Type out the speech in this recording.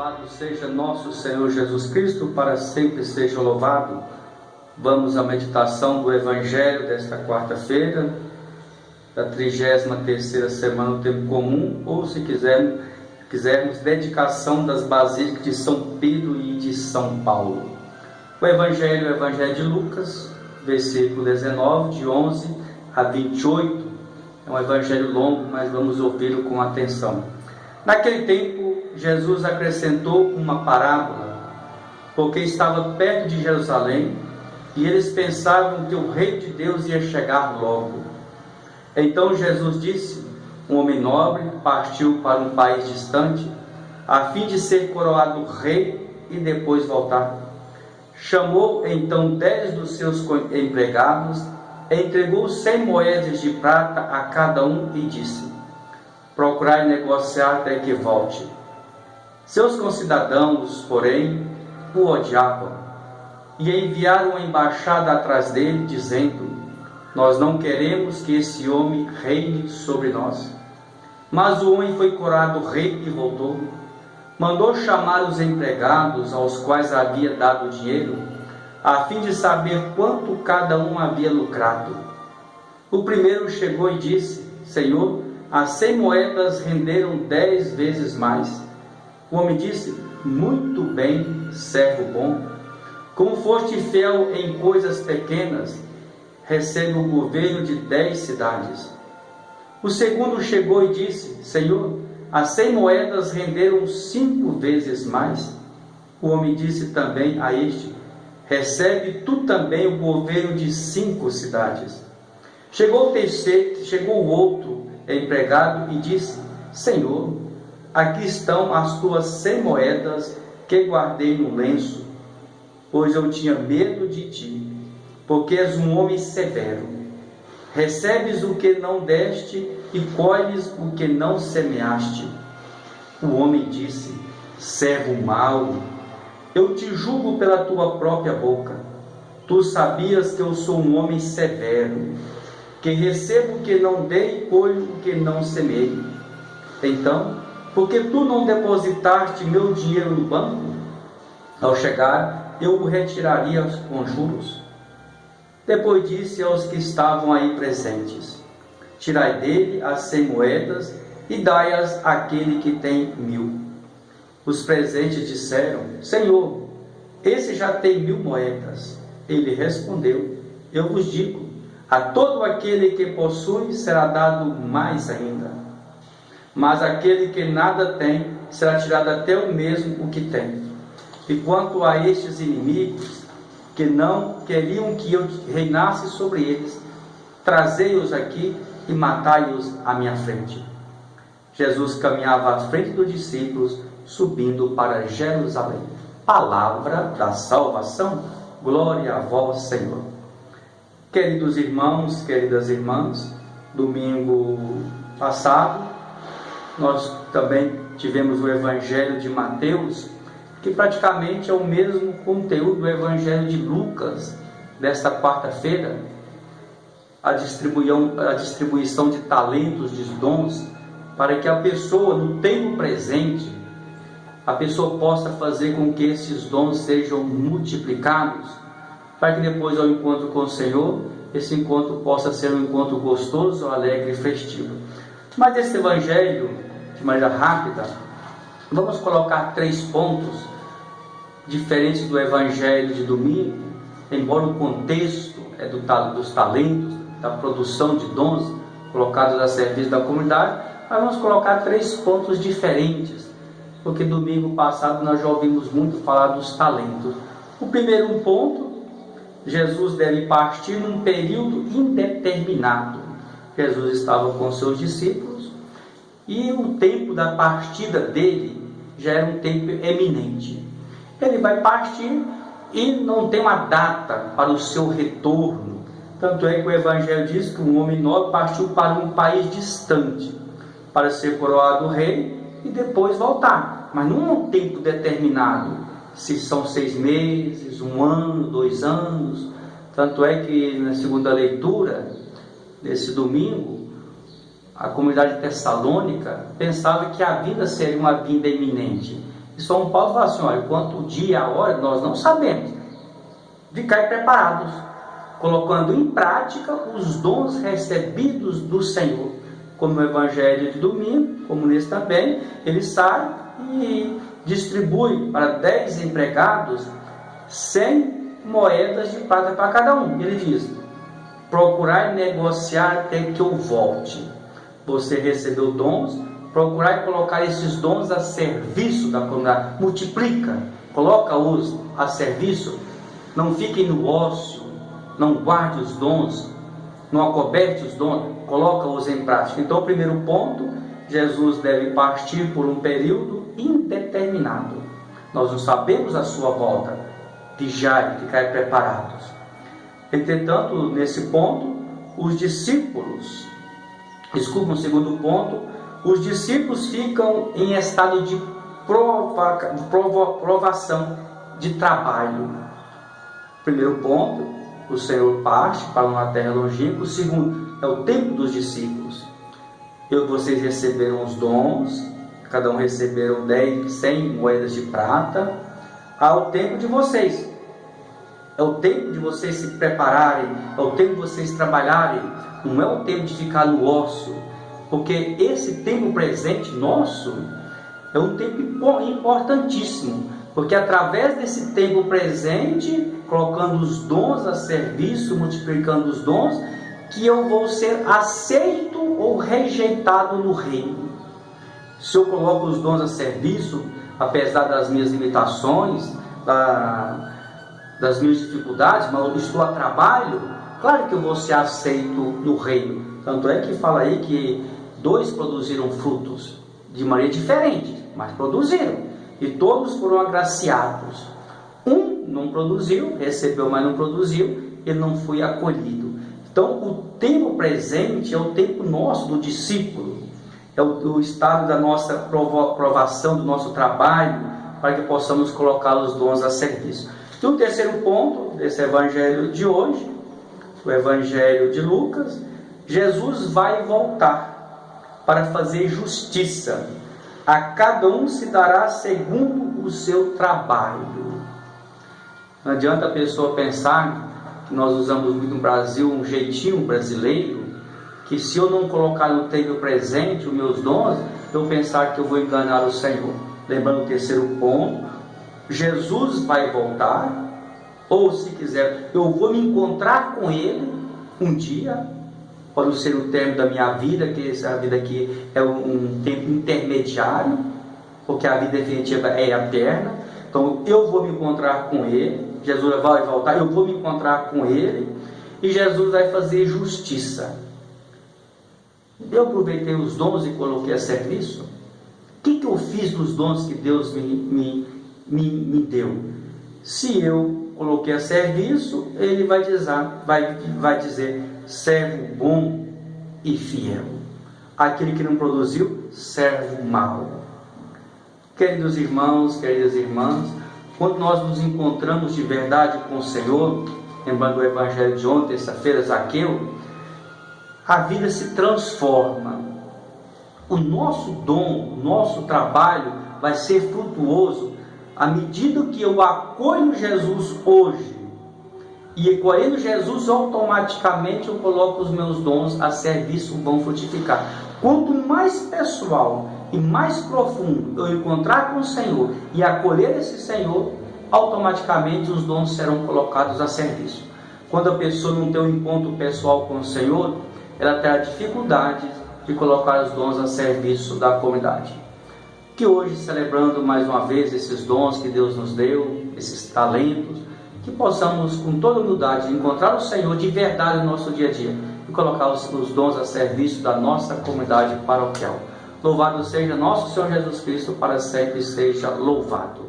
Louvado seja nosso Senhor Jesus Cristo, para sempre seja louvado. Vamos à meditação do Evangelho desta quarta-feira, da 33ª semana do tempo comum, ou se quisermos, dedicação das basílicas de São Pedro e de São Paulo. O Evangelho é o Evangelho de Lucas, versículo 19, de 11 a 28. É um Evangelho longo, mas vamos ouvi-lo com atenção. Naquele tempo, Jesus acrescentou uma parábola, porque estava perto de Jerusalém, e eles pensavam que o Rei de Deus ia chegar logo. Então Jesus disse: um homem nobre partiu para um país distante, a fim de ser coroado rei e depois voltar. Chamou então 10 dos seus empregados, entregou 100 moedas de prata a cada um e disse: procurai negociar até que volte. Seus concidadãos, porém, o odiavam e enviaram uma embaixada atrás dele, dizendo: nós não queremos que esse homem reine sobre nós. Mas o homem foi coroado rei e voltou. Mandou chamar os empregados aos quais havia dado dinheiro, a fim de saber quanto cada um havia lucrado. O primeiro chegou e disse: Senhor, as 100 moedas renderam 10 vezes mais. O homem disse: muito bem, servo bom. Como foste fiel em coisas pequenas, recebe o governo de 10 cidades. O segundo chegou e disse: Senhor, as 100 moedas renderam 5 vezes mais. O homem disse também a este: recebe tu também o governo de 5 cidades. Chegou o outro empregado e disse: Senhor, aqui estão as tuas 100 moedas que guardei no lenço, pois eu tinha medo de ti, porque és um homem severo. Recebes o que não deste e colhes o que não semeaste. O homem disse: servo mau, eu te julgo pela tua própria boca. Tu sabias que eu sou um homem severo, que recebo o que não dei e colho o que não semeei. Então, por que tu não depositaste meu dinheiro no banco? Ao chegar, eu o retiraria com juros. Depois disse aos que estavam aí presentes: tirai dele as 100 moedas e dai-as àquele que tem 1000. Os presentes disseram: Senhor, esse já tem 1000 moedas. Ele respondeu: eu vos digo, a todo aquele que possui será dado mais ainda, mas aquele que nada tem, será tirado até o mesmo o que tem. E quanto a estes inimigos, que não queriam que eu reinasse sobre eles, trazei-os aqui e matai-os à minha frente. Jesus caminhava à frente dos discípulos, subindo para Jerusalém. Palavra da salvação, glória a vós, Senhor. Queridos irmãos, queridas irmãs, domingo passado, nós também tivemos o Evangelho de Mateus, que praticamente é o mesmo conteúdo do Evangelho de Lucas, desta quarta-feira, a distribuição de talentos, de dons, para que a pessoa, no tempo presente, a pessoa possa fazer com que esses dons sejam multiplicados, para que depois, ao encontro com o Senhor, esse encontro possa ser um encontro gostoso, alegre e festivo. Mas esse Evangelho, de maneira rápida, vamos colocar 3 pontos diferentes do Evangelho de domingo, embora o contexto é dos talentos, da produção de dons colocados a serviço da comunidade, mas vamos colocar 3 pontos diferentes, porque domingo passado nós já ouvimos muito falar dos talentos. O primeiro ponto: Jesus deve partir num período indeterminado. Jesus estava com seus discípulos e o tempo da partida dele já era um tempo eminente. Ele vai partir e não tem uma data para o seu retorno. Tanto é que o Evangelho diz que um homem nobre partiu para um país distante, para ser coroado rei e depois voltar. Mas não é um tempo determinado, se são 6 meses, 1 ano, 2 anos. Tanto é que na segunda leitura, desse domingo, a comunidade tessalônica pensava que a vinda seria uma vinda iminente. E São Paulo fala assim, olha, quanto o dia e a hora nós não sabemos. Ficar preparados, colocando em prática os dons recebidos do Senhor. Como no Evangelho de domingo, como nesse também, ele sai e distribui para 10 empregados 100 moedas de prata para cada um. Ele diz, procurar negociar até que eu volte. Você recebeu dons, procurar colocar esses dons a serviço da comunidade. Multiplica, coloca-os a serviço. Não fiquem no ócio, não guarde os dons, não acoberte os dons, coloca-os em prática. Então, o primeiro ponto, Jesus deve partir por um período indeterminado. Nós não sabemos a sua volta. Vigiai, ficar preparados. Entretanto, nesse ponto, os discípulos, no segundo ponto, os discípulos ficam em estado de provação, de trabalho. Primeiro ponto, o Senhor parte para uma terra longínqua. O segundo, é o tempo dos discípulos. Vocês receberam os dons, cada um receberam 100 moedas de prata. Há o tempo de vocês. É o tempo de vocês se prepararem, é o tempo de vocês trabalharem. Não é o tempo de ficar no ócio, porque esse tempo presente nosso é um tempo importantíssimo, porque através desse tempo presente, colocando os dons a serviço, multiplicando os dons, que eu vou ser aceito ou rejeitado no reino. Se eu coloco os dons a serviço, apesar das minhas limitações, das minhas dificuldades, mas eu estou a trabalho, claro que eu vou ser aceito no reino. Tanto é que fala aí que 2 produziram frutos de maneira diferente, mas produziram, e todos foram agraciados. Um não produziu, recebeu, mas não produziu, ele não foi acolhido. Então, o tempo presente é o tempo nosso do discípulo, é o estado da nossa provação, do nosso trabalho, para que possamos colocar os dons a serviço. E o terceiro ponto desse evangelho de hoje, o evangelho de Lucas, Jesus vai voltar para fazer justiça. A cada um se dará segundo o seu trabalho. Não adianta a pessoa pensar que nós usamos muito no Brasil um jeitinho brasileiro, que se eu não colocar no tempo presente os meus dons, eu pensar que eu vou enganar o Senhor. Lembrando o terceiro ponto, Jesus vai voltar, ou se quiser, eu vou me encontrar com Ele um dia, pode ser o término da minha vida, que essa vida aqui é um tempo intermediário, porque a vida definitiva é eterna. Então eu vou me encontrar com Ele, Jesus vai voltar, eu vou me encontrar com Ele, e Jesus vai fazer justiça. Eu aproveitei os dons e coloquei a serviço. O que eu fiz dos dons que Deus me deu? Se eu coloquei a serviço, Ele vai dizer, servo bom e fiel. Aquele que não produziu, servo mau. Queridos irmãos, queridas irmãs, quando nós nos encontramos de verdade com o Senhor, lembrando o evangelho de ontem, terça-feira, Zaqueu, a vida se transforma. O nosso dom, o nosso trabalho vai ser frutuoso à medida que eu acolho Jesus hoje. E acolhendo Jesus, automaticamente eu coloco os meus dons a serviço, vão frutificar. Quanto mais pessoal e mais profundo eu encontrar com o Senhor e acolher esse Senhor, automaticamente os dons serão colocados a serviço. Quando a pessoa não tem um encontro pessoal com o Senhor, ela terá dificuldade de colocar os dons a serviço da comunidade. Que hoje, celebrando mais uma vez esses dons que Deus nos deu, esses talentos, que possamos com toda humildade encontrar o Senhor de verdade no nosso dia a dia e colocar os dons a serviço da nossa comunidade paroquial. Louvado seja nosso Senhor Jesus Cristo, para sempre seja louvado.